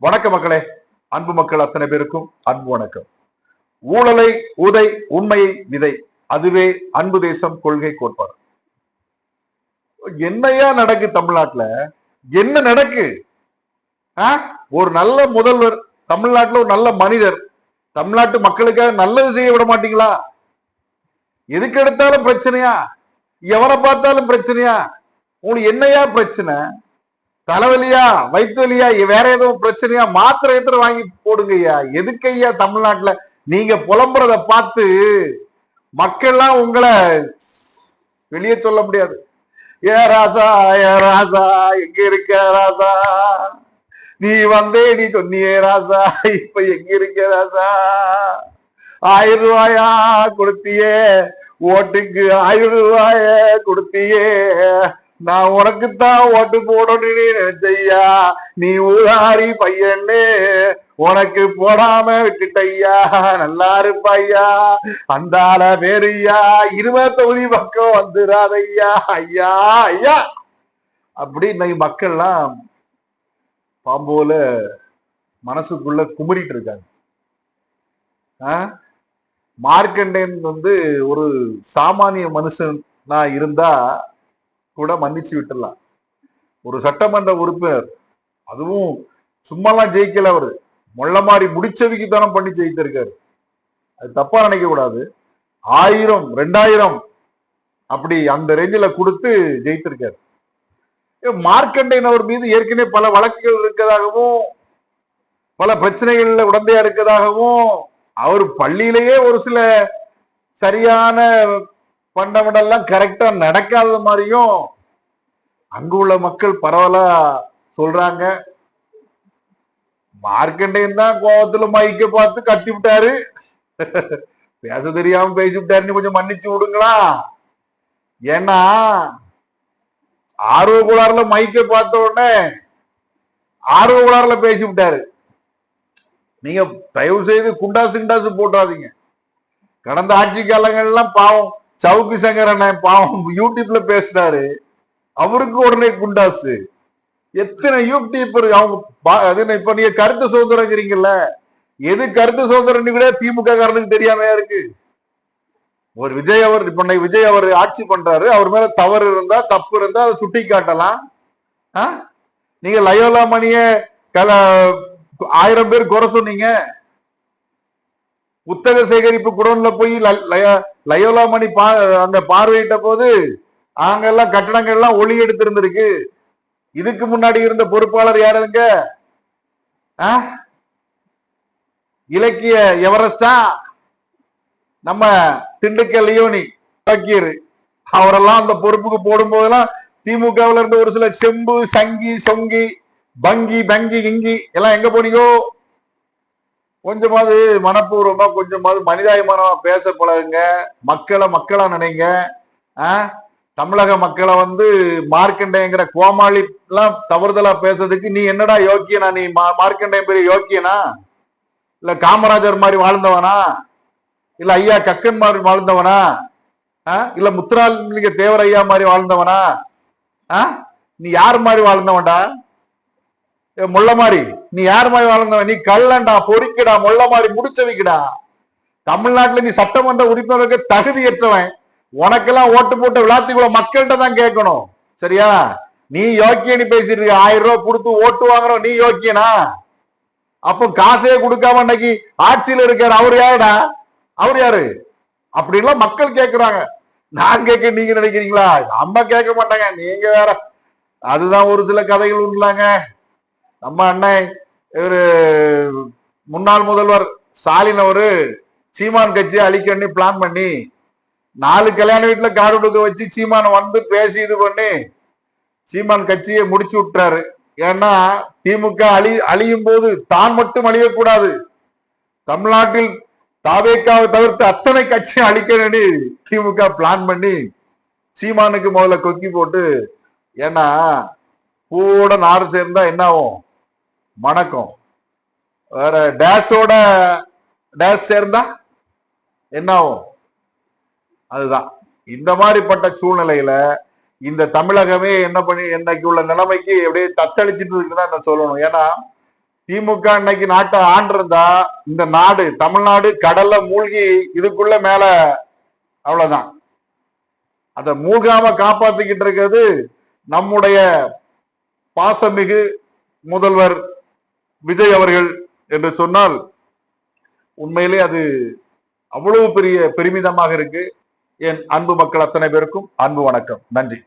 வணக்க மக்களே, அன்பு மக்கள் அத்தனை பேருக்கும் அன்பு வணக்கம். ஊழலை உதை, உண்மையை விதை, அதுவே அன்பு தேசம் கொள்கை கோட்பாடு. என்னையா நடக்கு தமிழ்நாட்டுல? என்ன நடக்கு? ஒரு நல்ல முதல்வர், தமிழ்நாட்டுல ஒரு நல்ல மனிதர், தமிழ்நாட்டு மக்களுக்காக நல்லது செய்ய விட மாட்டீங்களா? எதுக்கு எடுத்தாலும் பிரச்சனையா? எவனை பார்த்தாலும் பிரச்சனையா? உங்களுக்கு என்னையா பிரச்சனை? தலைவலியா, வயிற்று வலியா, வேற ஏதோ பிரச்சனையா? மாத்திரை எத்தனை வாங்கி போடுங்க ஐயா. எதுக்கு ஐயா தமிழ்நாட்டுல நீங்க புலம்புறத பார்த்து மக்கள்லாம் உங்களை வெளியே சொல்ல முடியாது. ஏ ராசா, ஏ ராசா, எங்க இருக்க ராசா? நீ வந்தே, நீ சொன்னியே ராசா, இப்ப எங்க இருக்க ராசா? 1000 ரூபாயா கொடுத்தியே, ஓட்டுக்கு 1000 ரூபாய கொடுத்தியே, நான் உனக்குத்தான் ஓட்டு போடணும்னு நினைச்சையா, நீ ஊதாரி பையன்னு உனக்கு போடாம விட்டுட்டையா, நல்லா இருப்பையா, அந்தால பேருயா, 20 தொகுதி பக்கம் வந்துடாதையா, ஐயா ஐயா அப்படி இன்னைக்கு மக்கள்லாம் பாம்போல மனசுக்குள்ள குமரிட்டு இருக்காங்க. மார்க்கண்டேன் ஒரு சாமானிய மனுஷனா இருந்தா கூட மன்னிச்சு விட்டுலாம். ஒரு சட்டமன்ற உறுப்பினர், அதுவும் சும்மாலாம் ஜெயிக்கல, அவரு மொள்ள மாதிரி முடிச்சவிக்கு தானம் பண்ணி ஜெயித்திருக்காரு. அது தப்பா நினைக்க கூடாது. 1000 2000 அப்படி அந்த ரேஞ்சில கொடுத்து ஜெயித்திருக்காரு. மார்க்கண்டேன் அவர் மீது ஏற்கனவே பல வழக்குகள் இருக்கதாகவும், பல பிரச்சனைகள்ல உடந்தையா இருக்கதாகவும், அவர் பள்ளியிலேயே ஒரு சில சரியான பண்டமெல்லாம் கரெக்டா நடக்காத மாதிரியும் அங்கு உள்ள மக்கள் பரவலா சொல்றாங்க. மார்க்கண்டேயன் தான் கோபத்துல மைக்க பார்த்து கத்தி விட்டாரு, பேச தெரியாம பேசி விட்டாருன்னு கொஞ்சம் மன்னிச்சு விடுங்களா. ஏன்னா ஆர்வ கோளாறுல மைக்க பார்த்த உடனே ஆர்வ கோளாறுல பேசி விட்டாரு. நீங்க தயவு செய்து குண்டாசு போட்டாதீங்க. கடந்த ஆட்சி காலங்கள்லாம் பாவம் சவுக்கு சங்கர் அண்ணன் பாவம் யூடியூப்ல பேசினாரு, அவருக்கு உடனே குண்டாசு. எத்தனை யூடியூபர் அவங்க இப்ப நீங்க கருத்து சுதந்திரங்கிறீங்கல்ல, எது கருத்து சுதந்திரம் கூட திமுக காரனுக்கு தெரியாமையா இருக்கு. ஒரு விஜய் அவர் இப்ப விஜய் அவர் ஆட்சி பண்றாரு, அவர் மேல தவறு இருந்தா தப்பு இருந்தா அதை சுட்டி காட்டலாம். நீங்க லயோலா மணிய 1000 பேர் குறை சொன்னீங்க. புத்தக சேகரிப்பு குடோன்ல போய் லயோலா மணி அந்த பார்வையிட்ட போது அங்கெல்லாம் கட்டடங்கள்லாம் ஒளி எடுத்திருந்திருக்கு. இதுக்கு முன்னாடி இருந்த பொறுப்பாளர் யாருங்க? இலக்கிய எவரெஸ்டா நம்ம திண்டுக்கல் லியோனி வக்கீர். அவரெல்லாம் அந்த பொறுப்புக்கு போடும் போதெல்லாம் திமுகவுல இருந்த ஒரு சில செம்பு சங்கி சொங்கி பங்கி பங்கி கிங்கி எல்லாம் எங்க போனீங்கோ? கொஞ்சமாவது மனப்பூர்வமா, கொஞ்சமாவது மனிதாயமானமா பேச பழகுங்க. மக்களா நினைங்க. தமிழக மக்களை மார்க்கண்டேயங்கிற கோமாளி எல்லாம் தவறுதலா பேசுறதுக்கு நீ என்னடா யோக்கியனா? நீ மார்க்கண்டேயன் பெரிய யோக்கியனா? இல்ல காமராஜர் மாதிரி வாழ்ந்தவனா? இல்ல ஐயா கக்கன் மாதிரி வாழ்ந்தவனா? இல்ல முத்துராமலிங்க தேவர் ஐயா மாதிரி வாழ்ந்தவனா? நீ யார் மாதிரி வாழ்ந்தவன்டா? முள்ள மாதிரி நீ யார் மாதிரி வாழ்ந்தவன்? நீ கள்ளண்டா, பொறிக்கடா, முள்ள மாதிரி முடிச்சவிக்கடா. தமிழ்நாட்டுல நீ சட்டமன்ற உறுப்பினருக்கு தகுதியற்றவன். உனக்கெல்லாம் ஓட்டு போட்டு விளாத்திக்குள்ள மக்கள்கிட்ட தான் கேட்கணும், சரியா? நீ யோக்கியன்னு பேசிட்டு 1000 ரூபாய் கொடுத்து ஓட்டு வாங்குறோம், நீ யோக்கியனா? அப்போ காசே கொடுக்காம இன்னைக்கு ஆட்சியில இருக்காரு, அவர் யாருடா? அவர் யாரு? அப்படின்லாம் மக்கள் கேட்கிறாங்க. நான் கேட்க நீங்க நினைக்கிறீங்களா? அம்மா கேட்க மாட்டாங்க, நீங்க வேற. அதுதான் ஒரு சில கதைகள் உண்டுலாங்க. நம்ம அண்ணன் ஒரு முன்னாள் முதல்வர் ஸ்டாலின் அவரு சீமான் கட்சியை அழிக்கணும்னு பிளான் பண்ணி 4 கல்யாண வீட்டுல காடு கொடுக்க வச்சு சீமானை பேசி இது பண்ணி சீமான் கட்சியை முடிச்சு விட்டுறாரு. ஏன்னா திமுக அழியும் போது தான் மட்டும் அழியக்கூடாது, தமிழ்நாட்டில் தாவேக்காவை தவிர்த்து அத்தனை கட்சியை அழிக்கணும்னு திமுக பிளான் பண்ணி சீமானுக்கு முதல்ல கொக்கி போட்டு, ஏன்னா பூவோட நார் சேர்ந்தா என்ன ஆகும்? மணக்கம். வேற டேஷோட டேஷ் சேர்ந்தா என்ன ஆகும்? அதுதான். இந்த மாதிரிப்பட்ட சூழ்நிலையில இந்த தமிழகமே என்ன பண்ணி இன்னைக்கு உள்ள நிலைமைக்கு எப்படியே தத்தளிச்சுட்டு இருக்குதான் சொல்லணும். ஏன்னா திமுக இன்னைக்கு நாட்டை ஆண்டிருந்தா இந்த நாடு தமிழ்நாடு கடல்ல மூழ்கி இதுக்குள்ள மேல அவ்வளவுதான். அதை மூழ்காம காப்பாத்திக்கிட்டு இருக்கிறது நம்முடைய பாசமிகு முதல்வர் விஜய் அவர்கள் என்று சொன்னால் உண்மையிலே அது அவ்வளவு பெரிய பெருமிதமாக இருக்கு. என் அன்பு மக்கள் அத்தனை பேருக்கும் அன்பு வணக்கம். நன்றி.